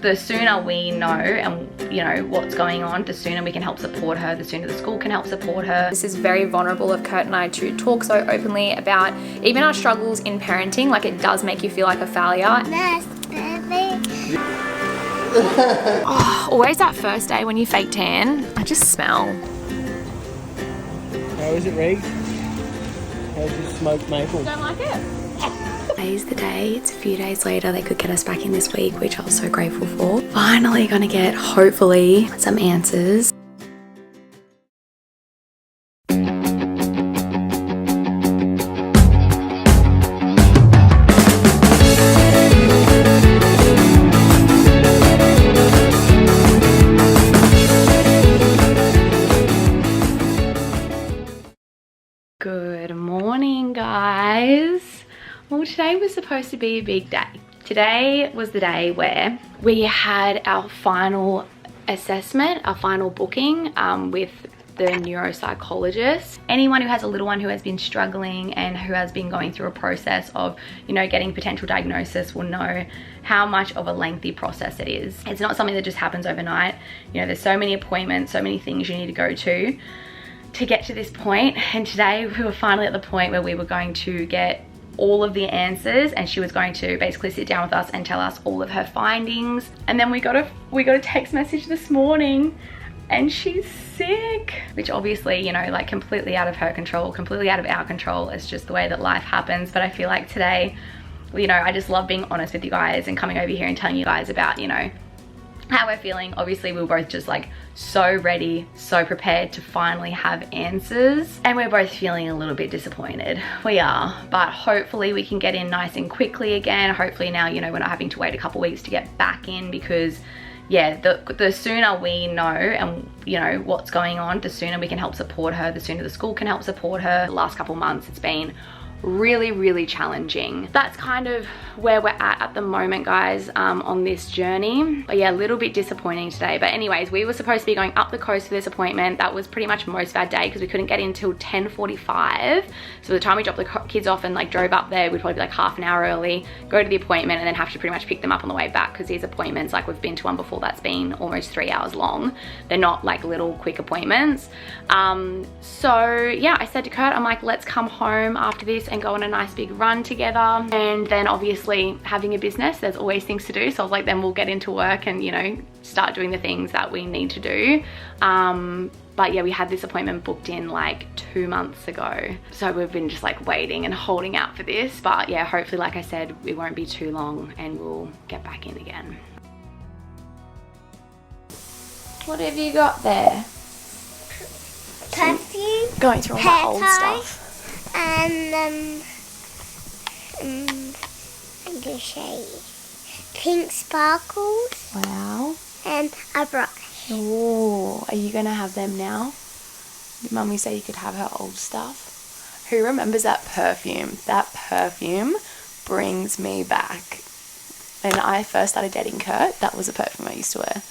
The sooner we know and you know what's going on, the sooner we can help support her, the sooner the school can help support her. This is very vulnerable of Kurt and I to talk so openly about even our struggles in parenting. Like, it does make you feel like a failure. Oh, always that first day when you fake tan, I just smell. How is it, Reg? How's your smoked maple? Don't like it? Today's the day. It's a few days later. They could get us back in this week, which I was so grateful for. Finally gonna get, hopefully, some answers. Good morning, guys. Well, today was supposed to be a big day. Today was the day where we had our final assessment, our final booking with the neuropsychologist. Anyone who has a little one who has been struggling and who has been going through a process of, you know, getting potential diagnosis will know how much of a lengthy process it is. It's not something that just happens overnight. You know, there's so many appointments, so many things you need to go to get to this point. And today we were finally at the point where we were going to get all of the answers, and she was going to basically sit down with us and tell us all of her findings. And then we got a text message this morning and she's sick, which obviously, you know, like completely out of her control, completely out of our control. It's just the way that life happens. But I feel like today, you know, I just love being honest with you guys and coming over here and telling you guys about, you know, how we're feeling. Obviously we were both just like so ready, so prepared to finally have answers, and we're both feeling a little bit disappointed. We are, but hopefully we can get in nice and quickly again. Hopefully now, you know, we're not having to wait a couple weeks to get back in, because yeah, the sooner we know and you know what's going on, the sooner we can help support her, the sooner the school can help support her. The last couple months it's been really challenging. That's kind of where we're at the moment, guys, on this journey. But yeah, a little bit disappointing today. But anyways, we were supposed to be going up the coast for this appointment. That was pretty much most of our day because we couldn't get in until 10:45. So by the time we dropped the kids off and like drove up there, we'd probably be like half an hour early, go to the appointment, and then have to pretty much pick them up on the way back, because these appointments, like we've been to one before that's been almost 3 hours long. They're not like little quick appointments. So yeah, I said to Kurt, I'm like, let's come home after this and go on a nice big run together. And then obviously having a business, there's always things to do. So I was like, then we'll get into work and, you know, start doing the things that we need to do. But yeah, we had this appointment booked in like 2 months ago. So we've been just like waiting and holding out for this. But yeah, hopefully, like I said, it won't be too long and we'll get back in again. What have you got there? Perfume. Going through all my old stuff. And I'm gonna show you pink sparkles. Wow. And a brush. Oh, are you gonna have them now? Mummy said you could have her old stuff. Who remembers that perfume? That perfume brings me back. When I first started dating Kurt, that was a perfume I used to wear.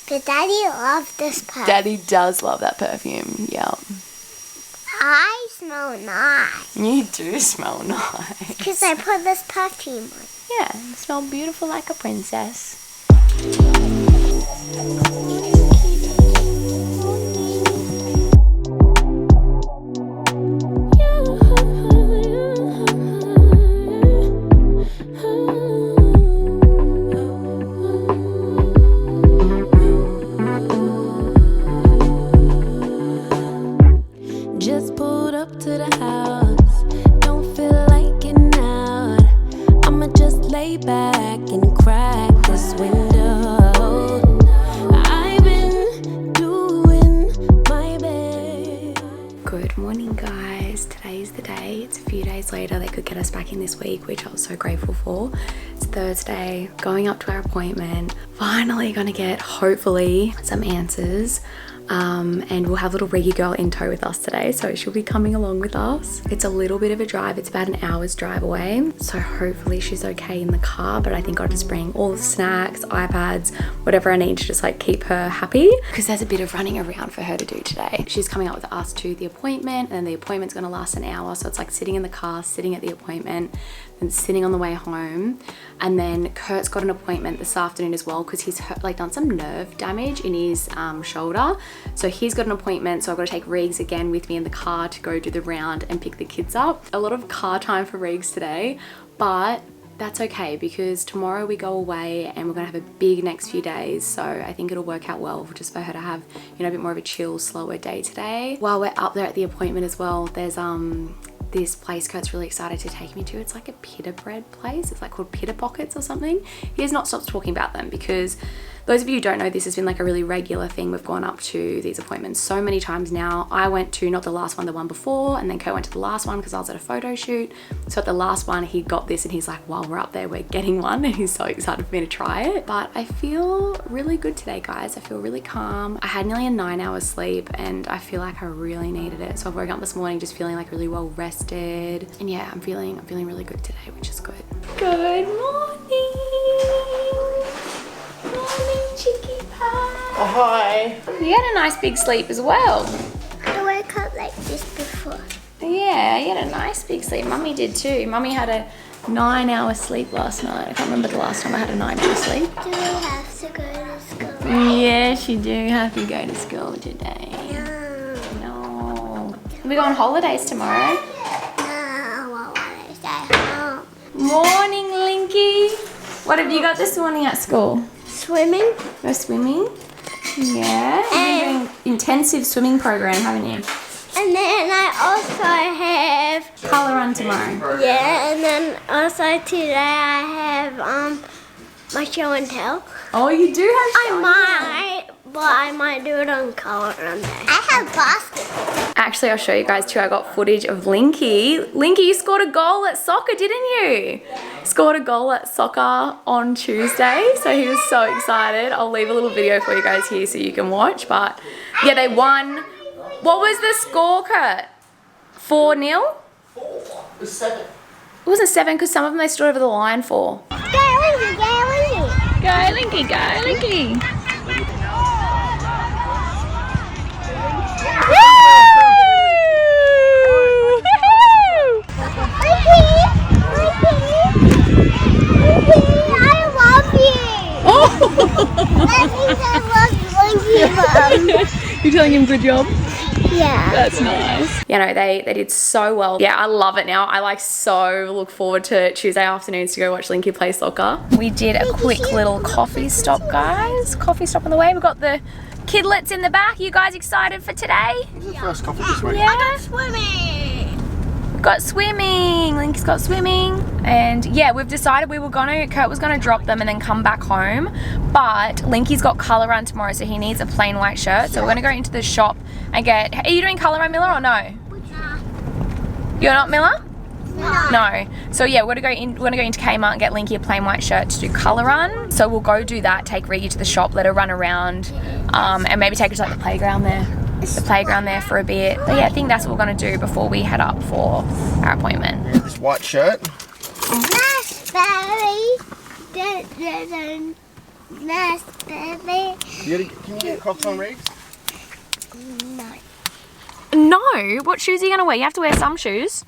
But Daddy loved this perfume. Daddy does love that perfume, yeah. I smell nice. You do smell nice. Because I put this perfume on. Yeah, you smell beautiful like a princess. Just pulled up to the house, don't feel like getting out. I'ma just lay back and crack this window. I've been doing my best. Good morning, guys. Today's the day. It's a few days later. They could get us back in this week, which I was so grateful for. It's Thursday, going up to our appointment. Finally gonna get, hopefully, some answers. and we'll have little Reggie girl in tow with us today, so she'll be coming along with us. It's a little bit of a drive. It's about an hour's drive away, so hopefully she's okay in the car, but I think I'll just bring all the snacks, iPads, whatever I need to just like keep her happy, because there's a bit of running around for her to do today. She's coming up with us to the appointment, and then the appointment's going to last an hour, so it's like sitting in the car, sitting at the appointment, and sitting on the way home. And then Kurt's got an appointment this afternoon as well, because he's like done some nerve damage in his shoulder, so he's got an appointment. So I've got to take Regs again with me in the car to go do the round and pick the kids up. A lot of car time for Regs today, but that's okay, because tomorrow we go away and we're gonna have a big next few days, so I think it'll work out well just for her to have, you know, a bit more of a chill, slower day today. While we're up there at the appointment as well, there's this place Kurt's really excited to take me to. It's like a pita bread place. It's like called Pita Pockets or something. He has not stopped talking about them, because those of you who don't know, this has been like a really regular thing. We've gone up to these appointments so many times now. I went to not the last one, the one before, and then Kurt went to the last one because I was at a photo shoot. So at the last one he got this and he's like, while we're up there we're getting one, and he's so excited for me to try it. But I feel really good today, guys. I feel really calm. I had nearly a 9-hour sleep and I feel like I really needed it. So I've woken up this morning just feeling like really well rested, and yeah, I'm feeling really good today, which is good. Good morning. Morning, Chicky Pie. Oh, hi. You had a nice big sleep as well. I woke up like this before. Yeah, you had a nice big sleep. Mummy did too. Mummy had a 9-hour sleep last night. I can't remember the last time I had a 9-hour sleep. Do we have to go to school? Yes, you do have to go to school today. No. We go on holidays tomorrow. No, I want to stay home. Morning, Linky. What have you got this morning at school? Swimming. Go swimming? Yeah. You've been doing intensive swimming program, haven't you? And then I also have, Colour run tomorrow. yeah, and then also today I have my show and tell. Oh, you do have I might, but I might do it on colour run day. I have basketball. Actually, I'll show you guys too. I got footage of Linky. Linky, you scored a goal at soccer, didn't you? Scored a goal at soccer on Tuesday, so he was so excited. I'll leave a little video for you guys here so you can watch. But yeah, they won. What was the score, Kurt? 4-0? 4. It was 7. It wasn't 7 because some of them they stood over the line for. Go, Linky, go, Linky. Go, Linky, go, Linky. You're telling him good job? Yeah. That's nice. You know, they did so well. Yeah, I love it now. I like so look forward to Tuesday afternoons to go watch Linky play soccer. We did a quick little coffee stop, guys. Coffee stop on the way. We've got the kidlets in the back. You guys excited for today? This is the first coffee this week. Yeah. Swimming. Got swimming. Linky's got swimming. And yeah, we've decided Kurt was gonna drop them and then come back home. But Linky's got colour run tomorrow, so he needs a plain white shirt. So we're gonna go into the shop and get, are you doing colour run, Mila, or no? You're not, Mila? No. So yeah, we're gonna go into Kmart and get Linky a plain white shirt to do colour run. So we'll go do that, take Reggie to the shop, let her run around, and maybe take her to like the playground there for a bit. But yeah, I think that's what we're gonna do before we head up for our appointment. This white shirt. Nice, baby. Nice, baby. Can you get Crocs on, Regs? No. No, what shoes are you gonna wear? You have to wear some shoes.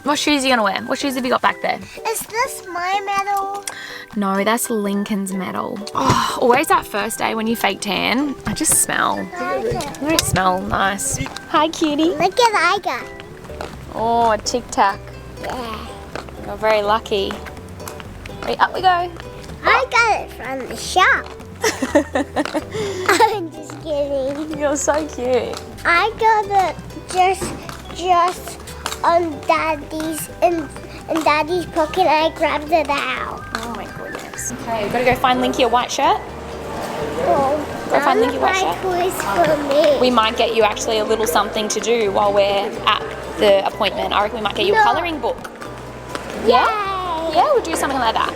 What shoes are you gonna wear? What shoes have you got back there? Is this my medal? No, that's Lincoln's medal. Oh, always that first day when you fake tan. I just smell. I don't smell nice. Hi, cutie. Look at I got. Oh, a Tic Tac. Yeah. You're very lucky. Right, up we go. I got it from the shop. I'm just kidding. You're so cute. I got it just on Daddy's in Daddy's pocket. I grabbed it out. Oh my goodness. Okay, we've got to go find Linky a white shirt. Oh, Go find Linky a white shirt. Toys for me. We might get you actually a little something to do while we're at the appointment. I reckon we might get you a colouring book. Yeah? Yeah, we'll do something like that.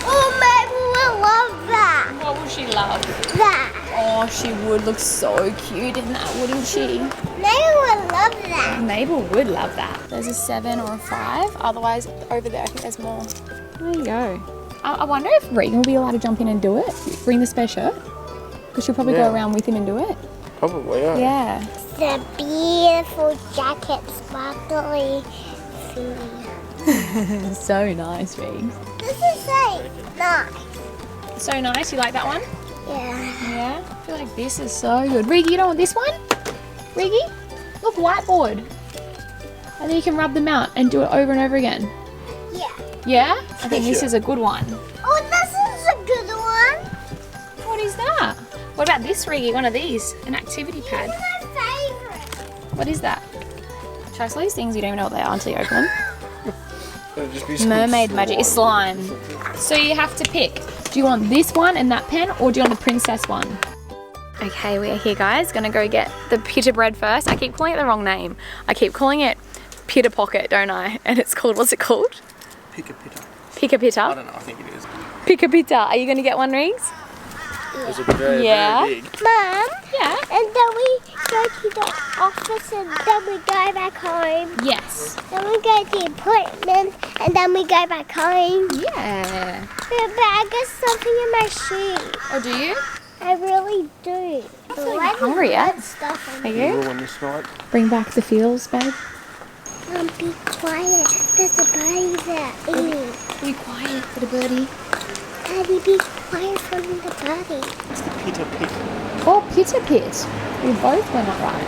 Oh, maybe we'll love that. What she love? That. Oh, she would look so cute in that, wouldn't she? Mabel would love that. Mabel would love that. There's a 7 or a 5. Otherwise, over there, I think there's more. There you go. I wonder if Regan will be allowed to jump in and do it. Bring the spare shirt. Because she'll probably go around with him and do it. Probably, yeah. Yeah. The beautiful jacket, sparkly thing. So nice, Regan. This is so nice. So nice. You like that one? Yeah. Yeah. I feel like this is so good. Riggy, you don't want this one? Riggy? Look, whiteboard. And then you can rub them out and do it over and over again. Yeah. Yeah? I think this is a good one. Oh, this is a good one. What is that? What about this, Riggy? One of these? An activity pad. This is my favorite. What is that? Trust all these things, you don't even know what they are until you open them. It'll just be some Mermaid magic is slime. So you have to pick. Do you want this one and that pen, or do you want the princess one? Okay, we are here, guys. Gonna go get the pita bread first. I keep calling it the wrong name. I keep calling it pita pocket, don't I? And it's called, what's it called? Pika pita. Pika pita? I don't know, I think it is. Pika pita. Are you gonna get one, Reeves? It's a very, Yeah. very big. Mom, Yeah. and then we go to the office and then we go back home. Yes. Then we go to the appointment and then we go back home. Yeah. But I got something in my shoe. Oh, do you? I really do. I'm feeling hungry, yeah? Stuff on Are it. you? Little one this night. Bring back the feels, babe. Be quiet. There's a birdie there eating. Be quiet, little birdie. Daddy, be quiet from the birdie. It's the pita pit. Oh, pita pit. We both went up right.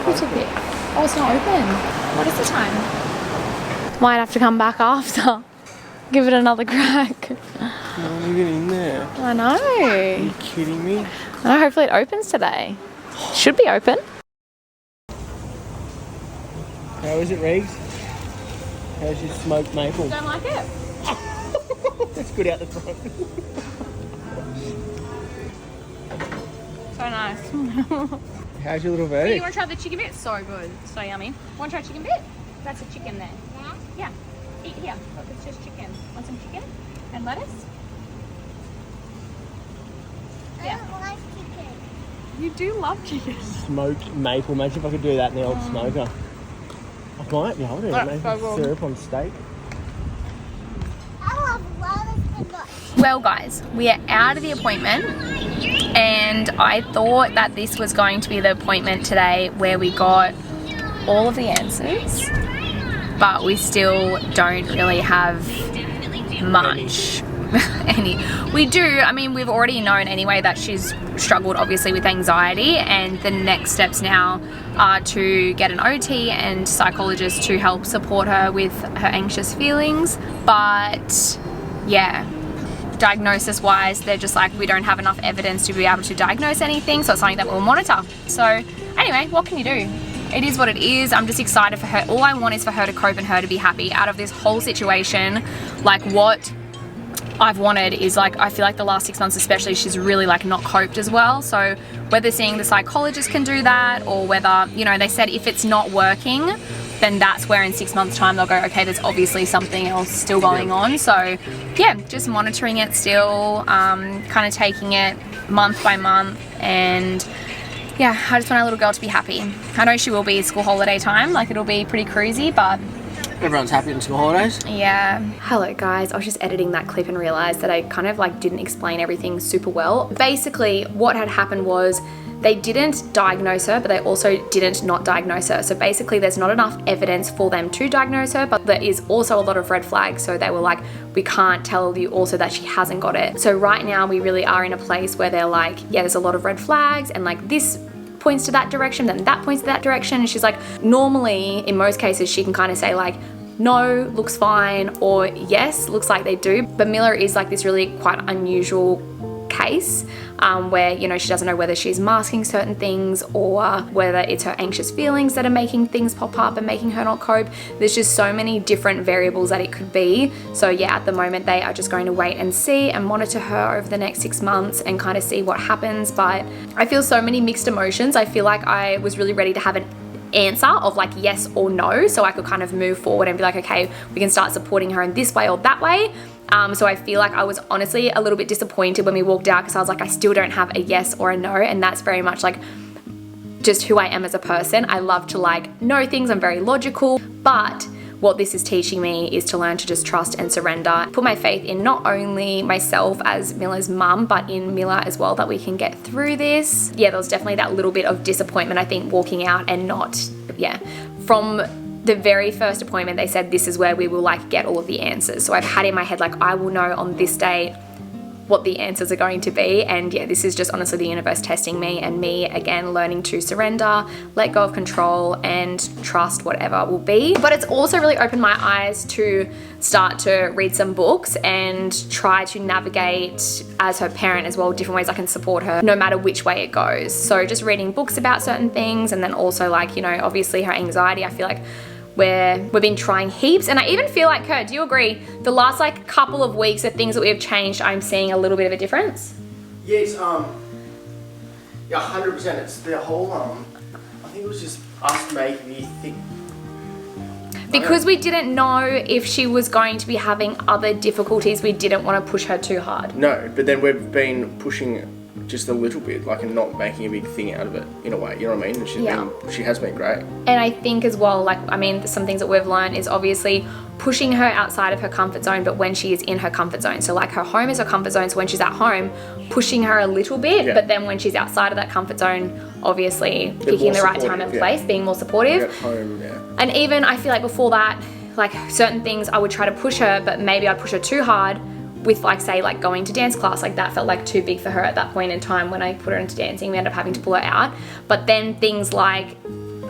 Pita pit. Oh, it's not open. What is the time? Might have to come back after. Give it another crack. Not even in there. I know. Are you kidding me? I know, hopefully it opens today. Should be open. How is it, Regs? How's your smoked maple? Don't like it? That's good out the front. So nice. How's your little You verdict? want to try the chicken bit? So good. So yummy. Want to try chicken bit? That's a chicken there. Yeah? Yeah. Eat here. Look, it's just chicken. Want some chicken? And lettuce? Yeah. I don't like chicken. You do love chicken. Smoked maple. Imagine if I could do that in the old smoker. I might be holding it. That's Maybe so good. syrup on steak. I love lettuce but not Well, guys, we are out of the appointment, and I thought that this was going to be the appointment today where we got all of the answers, but we still don't really have much. We do. I mean, we've already known anyway that she's struggled obviously with anxiety, and the next steps now are to get an OT and psychologist to help support her with her anxious feelings. But yeah, diagnosis wise, they're just like, we don't have enough evidence to be able to diagnose anything, so it's something that we'll monitor. So anyway, what can you do? It is what it is. I'm just excited for her. All I want is for her to cope and her to be happy out of this whole situation. Like, what I've wanted is, like, I feel like the last 6 months especially, she's really like not coped as well. So whether seeing the psychologist can do that, or whether, you know, they said if it's not working, then that's where in 6 months time they'll go, okay, there's obviously something else still going on. So yeah, just monitoring it still, kind of taking it month by month. And yeah, I just want our little girl to be happy. I know she will be school holiday time, like it'll be pretty crazy, but Everyone's happy in school holidays. yeah. Hello guys, I was just editing that clip and realized that I kind of like didn't explain everything super well. Basically, what had happened was they didn't diagnose her, but they also didn't not diagnose her. So basically there's not enough evidence for them to diagnose her, but there is also a lot of red flags. So they were like, we can't tell you also that she hasn't got it. So right now we really are in a place where they're like, yeah, there's a lot of red flags, and like this points to that direction, then that points to that direction. And she's like, normally in most cases she can kind of say like, no, looks fine, or yes, looks like they do. But Mila is like this really quite unusual case where, you know, she doesn't know whether she's masking certain things or whether it's her anxious feelings that are making things pop up and making her not cope. There's just so many different variables that it could be. So yeah, at the moment they are just going to wait and see and monitor her over the next 6 months and kind of see what happens. But I feel so many mixed emotions. I feel like I was really ready to have an answer of like yes or no, so I could kind of move forward and be like, okay, we can start supporting her in this way or that way. So I feel like I was honestly a little bit disappointed when we walked out, because I was like, I still don't have a yes or a no, and that's very much like just who I am as a person. I love to like know things, I'm very logical, but what this is teaching me is to learn to just trust and surrender, put my faith in not only myself as Mila's mum, but in Mila as well, that we can get through this. Yeah, there was definitely that little bit of disappointment, I think, walking out and not, from the very first appointment, they said this is where we will like get all of the answers. So I've had in my head, like, I will know on this day what the answers are going to be. And yeah, this is just honestly the universe testing me, and me again learning to surrender, let go of control, and trust whatever will be. But it's also really opened my eyes to start to read some books and try to navigate as her parent as well, different ways I can support her no matter which way it goes. So just reading books about certain things, and then also like, you know, obviously her anxiety, I feel like we've been trying heaps. And I even feel like, Kurt, do you agree, the last like couple of weeks, the things that we have changed, I'm seeing a little bit of a difference? Yes, yeah, 100%. It's the whole, I think it was just us making me think. Because we didn't know if she was going to be having other difficulties, we didn't want to push her too hard. No, but then we've been pushing just a little bit, like, and not making a big thing out of it in a way, you know what I mean? And she has been great. And I think as well, like, I mean, some things that we've learned is obviously pushing her outside of her comfort zone, but when she is in her comfort zone. So like her home is her comfort zone, so when she's at home, pushing her a little bit, but then when she's outside of that comfort zone, obviously picking the right time and place, being more supportive. At home, And even I feel like before that, like certain things I would try to push her, but maybe I'd push her too hard with like, say, like going to dance class. Like that felt like too big for her at that point in time. When I put her into dancing, we ended up having to pull her out. But then things like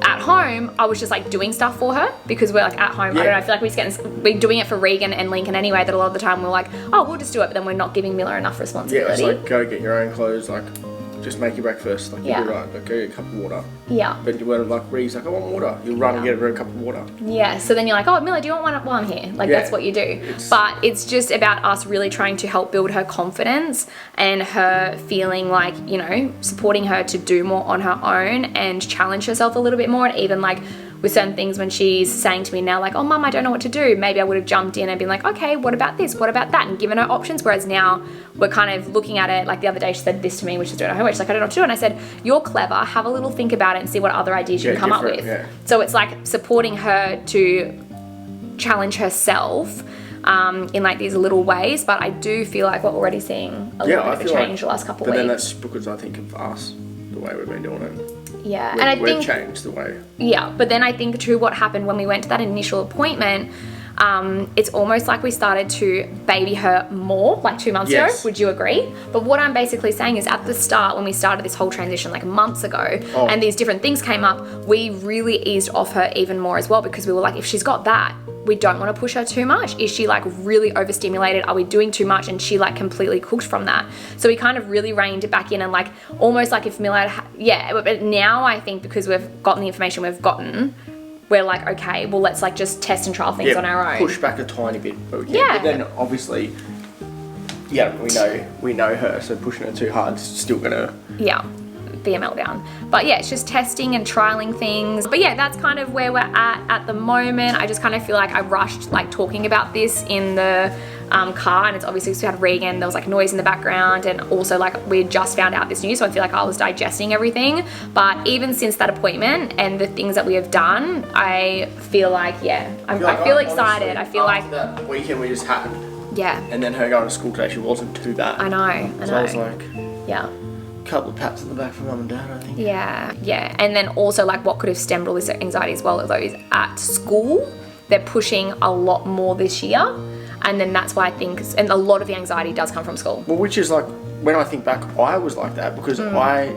at home, I was just like doing stuff for her, because we're like at home. I don't know, I feel like we're doing it for Regan and Lincoln anyway, that a lot of the time we're like, oh, we'll just do it, but then we're not giving Mila enough responsibility. Yeah, it's like, go get your own clothes, like, just make your breakfast, like, you'll be right, like, go get a cup of water. Yeah. But you were like, Ree's like, I want water. You'll run and get her a cup of water. Yeah, so then you're like, oh, Mila, do you want one? Well, I'm here. Like, that's what you do. But it's just about us really trying to help build her confidence and her feeling like, you know, supporting her to do more on her own and challenge herself a little bit more. And even like with certain things, when she's saying to me now, like, oh, Mum, I don't know what to do. Maybe I would have jumped in and been like, okay, what about this? What about that? And given her options. Whereas now we're kind of looking at it, like the other day she said this to me, which is doing her homework. She's like, I don't know what to do. And I said, you're clever. Have a little think about it and see what other ideas you can come up with. Yeah. So it's like supporting her to challenge herself in like these little ways. But I do feel like we're already seeing a little bit of a change the last couple of weeks. But then that's because I think of us, the way we've been doing it. Yeah, and I think we've changed the way. Yeah, but then I think too, what happened when we went to that initial appointment, it's almost like we started to baby her more, like 2 months ago. Would you agree? But what I'm basically saying is, at the start, when we started this whole transition like months ago, and these different things came up, we really eased off her even more as well, because we were like, if she's got that, we don't want to push her too much. Is she like really overstimulated? Are we doing too much? And she like completely cooked from that. So we kind of really reined it back in, and like almost like if Mila had, but now I think because we've gotten the information we've gotten, we're like, okay, well, let's like just test and trial things on our own. Push back a tiny bit, but we can. But then obviously, we know her, so pushing her too hard is still gonna be a meltdown. But yeah, it's just testing and trialing things. But yeah, that's kind of where we're at the moment. I just kind of feel like I rushed like talking about this in the car, and it's obviously because we had Regan, there was like noise in the background, and also like we just found out this news, so I feel like I was digesting everything. But even since that appointment and the things that we have done, I feel like I feel excited. I feel like that weekend we just had, and then her going to school today, she wasn't too bad. I know. So I was like, couple of pats on the back from Mum and Dad, I think. Yeah. And then also like what could have stemmed all this anxiety as well, though, is at school they're pushing a lot more this year, and then that's why I think, and a lot of the anxiety does come from school. Well, which is like, when I think back, I was like that because I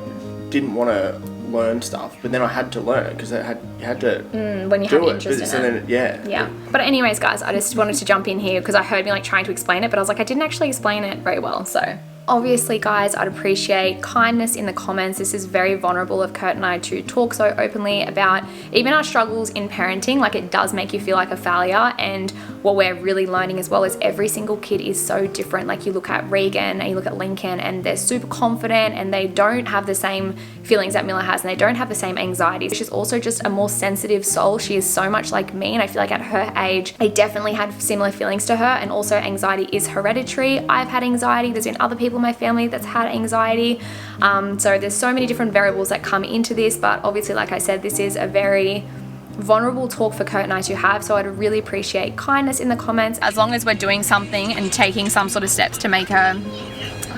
didn't want to learn stuff, but then I had to learn it because you had to when you have interest in it. Yeah. But anyways, guys, I just wanted to jump in here because I heard me like trying to explain it, but I was like, I didn't actually explain it very well, so Obviously, guys, I'd appreciate kindness in the comments. This is very vulnerable of Kurt and I to talk so openly about even our struggles in parenting. Like, it does make you feel like a failure, and what we're really learning as well is every single kid is so different. Like, you look at Regan and you look at Lincoln, and they're super confident and they don't have the same feelings that Mila has, and they don't have the same anxieties. She's also just a more sensitive soul. She is so much like me, and I feel like at her age I definitely had similar feelings to her. And also, anxiety is hereditary. I've had anxiety, there's been other people in my family that's had anxiety, so there's so many different variables that come into this. But obviously, like I said, this is a very vulnerable talk for Kurt and I to have, so I'd really appreciate kindness in the comments. As long as we're doing something and taking some sort of steps to make her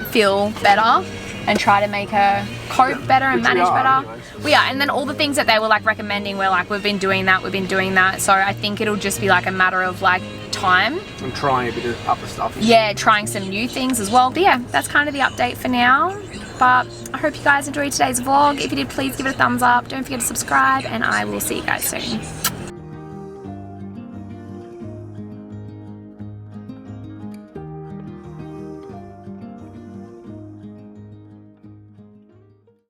feel better and try to make her cope better and manage better. We are, and then all the things that they were like recommending, we're like, we've been doing that. So I think it'll just be like a matter of like time. I'm trying a bit of other stuff. Yeah, trying some new things as well. But yeah, that's kind of the update for now. But I hope you guys enjoyed today's vlog. If you did, please give it a thumbs up. Don't forget to subscribe, and I will see you guys soon.